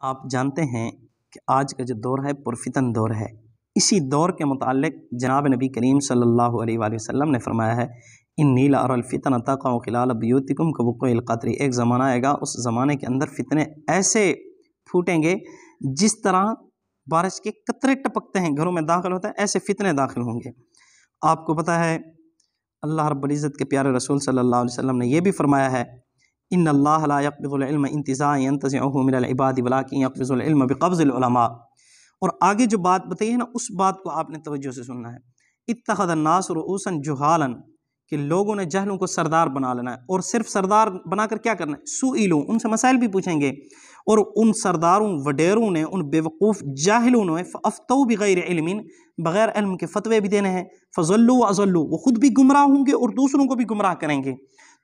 آپ جانتے ہیں کہ آج کا جو دور ہے پرفتن دور ہے۔ اسی دور کے متعلق جناب نبی کریم صلی اللہ علیہ وآلہ وسلم نے فرمایا ہے انی لأری الفتن تقع خلال بیوتکم کوقوع القطر۔ ایک زمانہ آئے گا، اس زمانے کے اندر فتنے ایسے پھوٹیں گے جس طرح بارش کے قطرے ٹپکتے ہیں گھروں میں داخل ہوتا ہے، ایسے فتنے داخل ہوں گے۔ آپ کو پتہ ہے اللہ رب العزت کے پیارے رسول صلی اللہ علیہ وسلم نے یہ بھی فرمایا ہے ان اللہ لا يقبض العلم انتزاعا ينتزعه من العباد ولكن يقبض العلم بقبض العلماء۔ اور آگے جو بات بتائی ہے نا، اس بات کو آپ نے توجہ سے سننا ہے۔ اتخذ الناس رؤوسا جہالا، کہ لوگوں نے جہلوں کو سردار بنا لینا ہے، اور صرف سردار بنا کر کیا کرنا ہے؟ سئلوا، ان سے مسائل بھی پوچھیں گے، اور ان سرداروں وڈیروں نے، ان بیوقوف جاہلوں نے فافتوا بغیر علم، بغیر علم کے فتوے بھی دینے ہیں، فضلوا واضلوا، وہ خود بھی گمراہ ہوں گے اور دوسروں کو بھی گمراہ کریں گے۔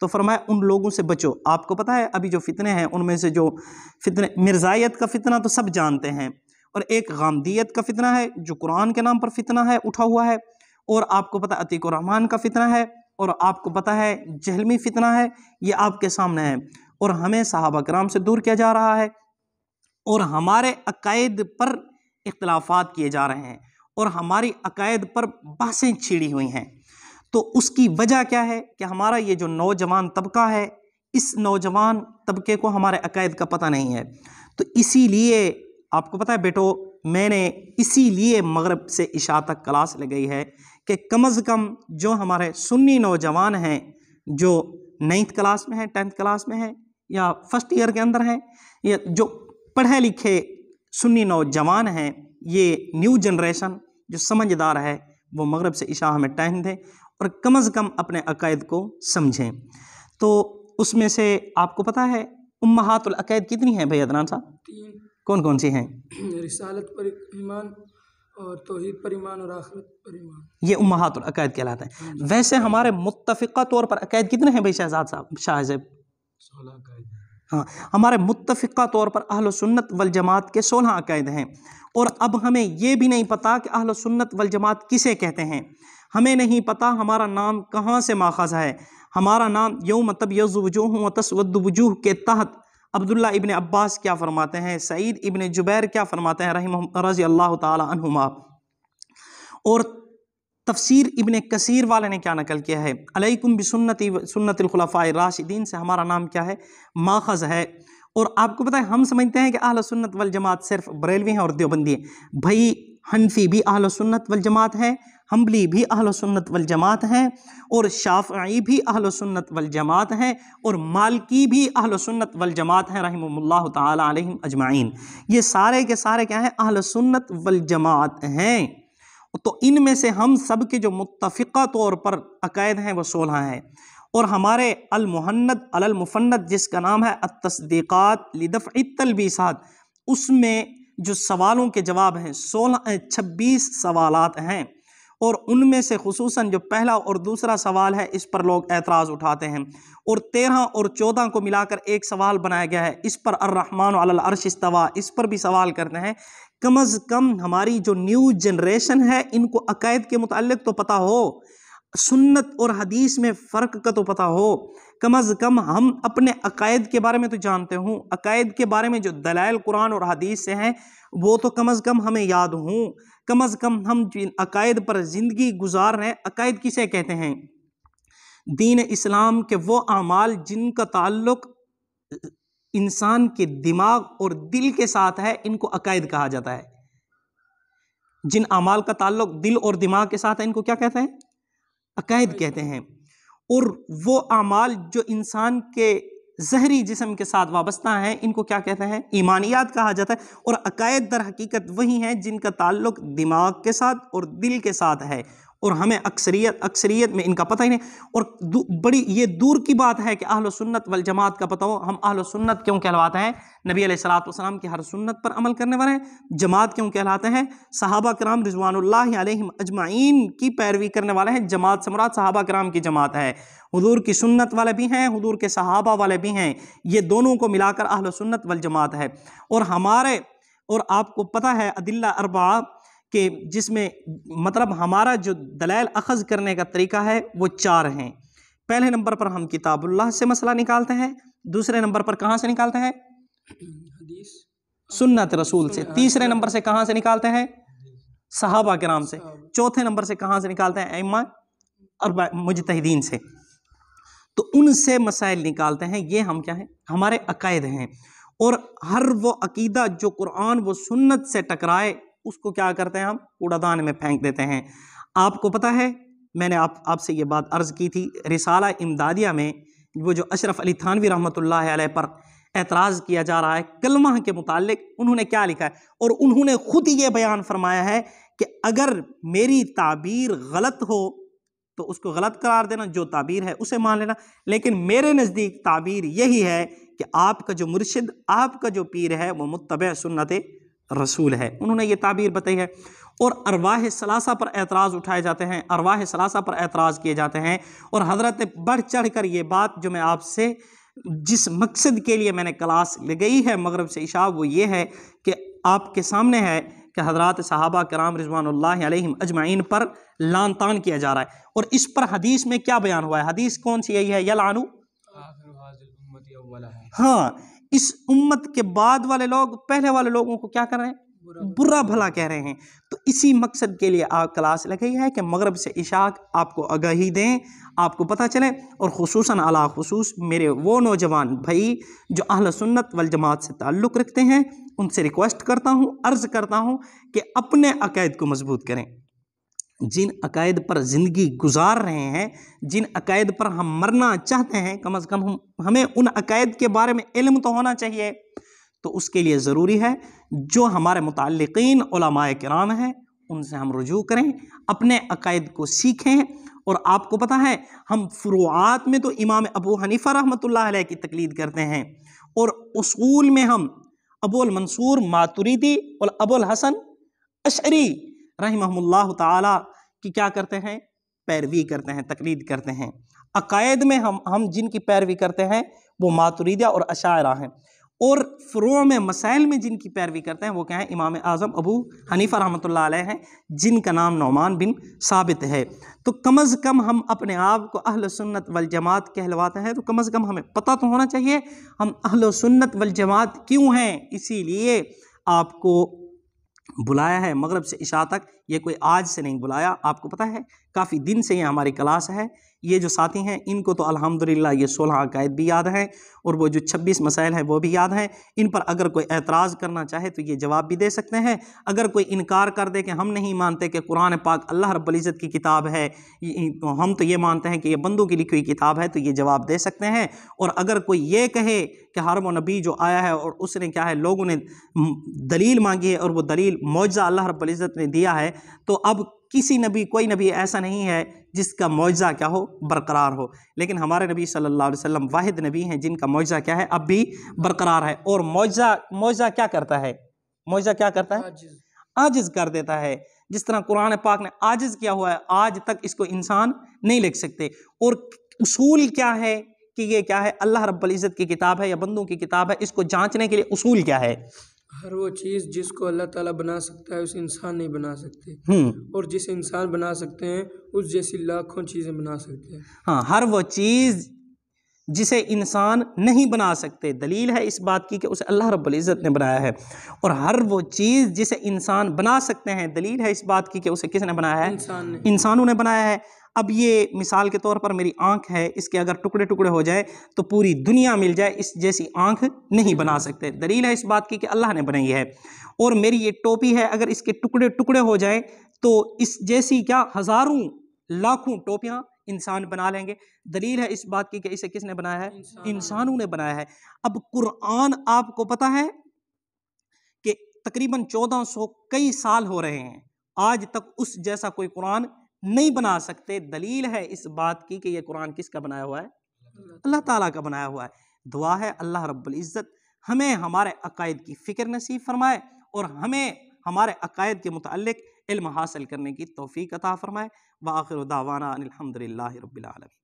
تو فرمایا ان لوگوں سے بچو۔ آپ کو پتہ ہے ابھی جو فتنے ہیں ان میں سے جو فتنے، مرزائیت کا فتنہ تو سب جانتے ہیں، اور ایک غامدیت کا فتنہ ہے جو قرآن کے نام پر فتنہ ہے اٹھا ہوا ہے، اور آپ کو پتہ عتیق الرحمن کا فتنہ ہے، اور آپ کو پتہ ہے جہلمی فتنہ ہے، یہ آپ کے سامنے ہے، اور ہمیں صحابہ کرام سے دور کیا جا رہا ہے، اور ہمارے عقائد پر اختلافات کیے جا رہے ہیں، اور ہماری عقائد پر بحثیں چھڑی ہوئی ہیں۔ تو اس کی وجہ کیا ہے کہ ہمارا یہ جو نوجوان طبقہ ہے، اس نوجوان طبقے کو ہمارے عقائد کا پتہ نہیں ہے۔ تو اسی لیے آپ کو پتہ ہے بیٹو، میں نے اسی لیے مغرب سے عشاء تک کلاس لگائی ہے کہ کم از کم جو ہمارے سنی نوجوان ہیں، جو 9th کلاس میں ہیں، 10th کلاس میں ہیں، یا فرسٹ ایئر کے اندر ہیں، یا جو پڑھے لکھے سنی نوجوان ہیں، یہ نیو جنریشن جو سمجھدار ہے، وہ مغرب سے عشاء ہمیں ٹائم دیں اور کم از کم اپنے عقائد کو سمجھیں۔ تو اس میں سے آپ کو پتہ ہے امہات العقائد کتنی ہیں بھائی عدنان صاحب؟ 3۔ کون کون سی ہیں؟ رسالت پر ایمان، اور توحید پر ایمان، اور آخرت پر ایمان، یہ امہات العقائد کہلاتے ہیں۔ ویسے ہمارے متفقہ طور پر عقائد کتنے ہیں بھائی شہزاد صاحب، شاہ صاحب؟ 16 عقائد۔ ہاں، ہمارے متفقہ طور پر اہل سنت والجماعت کے 16 عقائد ہیں، اور اب ہمیں یہ بھی نہیں پتہ کہ اہل سنت والجماعت کسے کہتے ہیں۔ ہمیں نہیں پتہ ہمارا نام کہاں سے ماخذ ہے۔ ہمارا نام یوم تبیض وجوہ وتسود وجوہ کے تحت عبداللہ ابن عباس کیا فرماتے ہیں، سعید ابن جبیر کیا فرماتے ہیں رضی اللہ تعالی عنہما، اور تفسیر ابن کثیر والے نے کیا نقل کیا ہے، علیکم بسنتی سنت الخلفاء الراشدین سے ہمارا نام کیا ہے، ماخذ ہے۔ اور آپ کو پتہ ہے ہم سمجھتے ہیں کہ اہل سنت والجماعت صرف بریلوی ہیں اور دیوبندی ہیں۔ بھائی حنفی بھی اہل سنت والجماعت ہیں، حنبلی بھی اہل سنت والجماعت ہیں، اور شافعی بھی اہل سنت والجماعت ہیں، اور مالکی بھی اہل سنت والجماعت ہیں رحمہم اللہ تعالی علیہم اجمعین۔ یہ سارے کے سارے کیا ہیں؟ اہل سنت والجماعت ہیں۔ تو ان میں سے ہم سب کے جو متفقہ طور پر عقائد ہیں وہ 16 ہیں، اور ہمارے المحند علی المفند جس کا نام ہے التصدیقات لدفع التلبیسات، اس میں جو سوالوں کے جواب ہیں 26 سوالات ہیں، اور ان میں سے خصوصاً جو پہلا اور دوسرا سوال ہے اس پر لوگ اعتراض اٹھاتے ہیں، اور 13 اور 14 کو ملا کر ایک سوال بنایا گیا ہے، اس پر الرحمن علی العرش استویٰ، اس پر بھی سوال کرتے ہیں۔ کم از کم ہماری جو نیو جنریشن ہے ان کو عقائد کے متعلق تو پتہ ہو، سنت اور حدیث میں فرق کا تو پتہ ہو، کم از کم ہم اپنے عقائد کے بارے میں تو جانتے ہوں، عقائد کے بارے میں جو دلائل قرآن اور حدیث سے ہیں وہ تو کم از کم ہمیں یاد ہوں، کم از کم ہم جن عقائد پر زندگی گزار رہے ہیں۔ عقائد کسے کہتے ہیں؟ دین اسلام کے وہ اعمال جن کا تعلق انسان کے دماغ اور دل کے ساتھ ہے، ان کو عقائد کہا جاتا ہے۔ جن اعمال کا تعلق دل اور دماغ کے ساتھ ہے ان کو کیا کہتے ہیں؟ عقائد کہتے ہیں۔ اور وہ اعمال جو انسان کے ظاہری جسم کے ساتھ وابستہ ہیں ان کو کیا کہتے ہیں؟ ایمانیات کہا جاتا ہے۔ اور عقائد در حقیقت وہی ہیں جن کا تعلق دماغ کے ساتھ اور دل کے ساتھ ہے، اور ہمیں اکثریت میں ان کا پتہ ہی نہیں۔ اور بڑی یہ دور کی بات ہے کہ اہل سنت والجماعت کا پتہ ہو۔ ہم اہل سنت کیوں کہلواتے ہیں؟ نبی علیہ الصلوۃ والسلام کی ہر سنت پر عمل کرنے والے ہیں۔ جماعت کیوں کہلاتے ہیں؟ صحابہ کرام رضوان اللہ علیہم اجمعین کی پیروی کرنے والے ہیں۔ جماعت سے مراد صحابہ کرام کی جماعت ہے، حضور کی سنت والے بھی ہیں، حضور کے صحابہ والے بھی ہیں، یہ دونوں کو ملا کر اہل سنت والجماعت ہے۔ اور آپ کو پتہ ہے ادلہ اربعہ کہ جس میں مطلب ہمارا جو دلائل اخذ کرنے کا طریقہ ہے وہ 4 ہیں۔ پہلے نمبر پر ہم کتاب اللہ سے مسئلہ نکالتے ہیں، دوسرے نمبر پر کہاں سے نکالتے ہیں؟ सुन्नत रसूल से। तीसरे नंबर से कहाँ से निकालते हैं? सहाबा किराम से। चौथे नंबर से कहाँ से निकालते हैं? अइम्मा और मुजतहिदीन से। तो उनसे मसाइल निकालते हैं। ये हम क्या हैं? हमारे अकायद हैं। और हर वो अकीदा जो कुरान व सुन्नत से टकराए उसको क्या करते हैं? हम कूड़ादान में फेंक देते हैं। आपको पता है, मैंने आपसे ये बात अर्ज़ की थी, रिसाला इमदादिया में वो जो अशरफ अली थानवी रहमतुल्लाह अलैह पर एतराज़ किया जा रहा है कलमा के मुतालिक, उन्होंने क्या लिखा है? और उन्होंने खुद ये बयान फरमाया है कि अगर मेरी ताबीर गलत हो तो उसको गलत करार देना, जो ताबीर है उसे मान लेना, लेकिन मेरे नज़दीक ताबीर यही है कि आपका जो मुर्शिद, आपका जो पीर है वो मुत्तबे सुन्नत रसूल है। उन्होंने ये ताबीर बताई है। और अरवाह सलासा पर एतराज़ उठाए जाते हैं, अरवाह सलासा पर एतराज़ किए जाते हैं। और हज़रत बढ़ चढ़ कर ये बात जो मैं आपसे जिस मकसद के लिए मैंने क्लास लगाई है मगरिब से इशा, वो ये है कि आपके सामने है कि हज़रात सहाबा किराम रिज़वानुल्लाहि अलैहिम अजमईन पर लान तान किया जा रहा है। और इस पर हदीस में क्या बयान हुआ है? हदीस कौन सी? यही है, यलानु, हाँ, इस उम्मत के बाद वाले लोग पहले वाले लोगों को क्या कर रहे हैं? बुरा भला कह रहे हैं। तो इसी मकसद के लिए आप क्लास लगाई है कि मगरिब से इशा आपको आगाही दें, आपको पता चले। और खुसूसन अला खुसूस मेरे वो नौजवान भाई जो अहल सुन्नत वल जमात से ताल्लुक़ रखते हैं, उनसे रिक्वेस्ट करता हूँ, अर्ज़ करता हूँ कि अपने अकायद को मजबूत करें। जिन अकायद पर ज़िंदगी गुजार रहे हैं, जिन अकायद पर हम मरना चाहते हैं, कम अज़ कम हमें उन अकायद के बारे में इल्म तो होना चाहिए। तो उसके लिए ज़रूरी है जो हमारे मुताल्लिक़ीन उलमाए किराम हैं उनसे हम रुजू करें, अपने अकायद को सीखें। और आपको पता है, हम फ़ुरूआत में तो इमाम अबू हनीफ़ा रहमतुल्लाह अलैह की तक़लीद करते हैं, और उसूल में हम अबुल मंसूर मातुरीदी और अबुल हसन अशअरी रहमहुल्लाह ताला की क्या करते हैं? पैरवी करते हैं, तक़लीद करते हैं। अकायद में हम जिनकी पैरवी करते हैं वो मातुरीदिया और अशायरा हैं। और फ़ुरू में मसाइल में जिनकी पैरवी करते हैं वो क्या है? इमाम आज़म अबू हनीफ़ा रहमतुल्लाह अलैह हैं, जिनका नाम नौमान बिन साबित है। तो कम अज़ कम हम अपने आप को अहल सुन्नत वल जमात कहलवाते हैं, तो कम अज़ कम हमें पता तो होना चाहिए हम अहल सुन्नत वल जमात क्यों हैं। इसीलिए आपको बुलाया है मगरिब से इशा तक। ये कोई आज से नहीं बुलाया, आपको पता है काफ़ी दिन से ये हमारी क्लास है। ये जो साथी हैं इनको तो अल्हम्दुलिल्लाह ये 16 अकायद भी याद हैं, और वो जो 26 मसाइल हैं वो भी याद हैं। इन पर अगर कोई एतराज़ करना चाहे तो ये जवाब भी दे सकते हैं। अगर कोई इनकार कर दे कि हम नहीं मानते कि कुरान पाक अल्लाह रब्बुल इज़्ज़त की किताब है, हम तो ये मानते हैं कि ये बंदों की लिखी हुई किताब है, तो ये जवाब दे सकते हैं। और अगर कोई ये कहे कि हर वो नबी जो आया है और उसने क्या है, लोगों ने दलील मांगी है और वो दलील मौजज़ा अल्लाह रब्बुल इज़्ज़त ने दिया है, तो अब किसी नबी, कोई नबी ऐसा नहीं है जिसका मौजज़ा क्या हो, बरकरार हो। लेकिन हमारे नबी सल्लल्लाहु अलैहि वसल्लम वाहिद नबी हैं जिनका मौजज़ा क्या है, अब भी बरकरार है। और मौजज़ा क्या करता है? मौजज़ा क्या करता है? आजिज़ कर देता है। जिस तरह कुरान पाक ने आजिज़ किया हुआ है, आज तक इसको इंसान नहीं लिख सकते। और उसूल क्या है कि ये क्या है, अल्लाह रब्बुल इज़्ज़त की किताब है या बंदों की किताब है, इसको जांचने के लिए उसूल क्या है? हर वो चीज़ जिसको अल्लाह ताला बना सकता है उसे इंसान नहीं बना सकते, और जिसे इंसान बना सकते हैं उस जैसी लाखों चीज़ें बना सकते हैं। हाँ, हर वो चीज़ जिसे इंसान नहीं बना सकते, दलील है इस बात की कि उसे अल्लाह रब्बुल इज़्ज़त ने बनाया है। और हर वो चीज़ जिसे इंसान बना सकते हैं, दलील है इस बात की कि उसे किसने बनाया है? इंसानों ने बनाया है। अब ये मिसाल के तौर पर मेरी आँख है, इसके अगर टुकड़े टुकड़े हो जाए तो पूरी दुनिया मिल जाए, इस जैसी आँख नहीं बना सकते, दलील है इस बात की कि अल्लाह ने बनाई है। और मेरी ये टोपी है, अगर इसके टुकड़े टुकड़े हो जाए तो इस जैसी क्या हज़ारों लाखों टोपियाँ इंसान बना लेंगे, दलील है इस बात की कि इसे किसने बनाया है? इंसानों ने बनाया है। अब कुरान आपको पता है कि तकरीबन 1400 कई साल हो रहे हैं, आज तक उस जैसा कोई कुरान नहीं बना सकते, दलील है इस बात की कि ये कुरान किसका बनाया हुआ है? अल्लाह ताला का बनाया हुआ है। दुआ है अल्लाह रब्बुल इज़्ज़त हमें हमारे अकायद की फ़िक्र नसीब फरमाए और हमें हमारे अकायद के मुताल्लिक़ इल्म हासिल करने की तौफ़ीक़ अता फ़रमाए। व आख़िरु दावाना अनिल हम्दुलिल्लाहि रब्बिल आलमीन।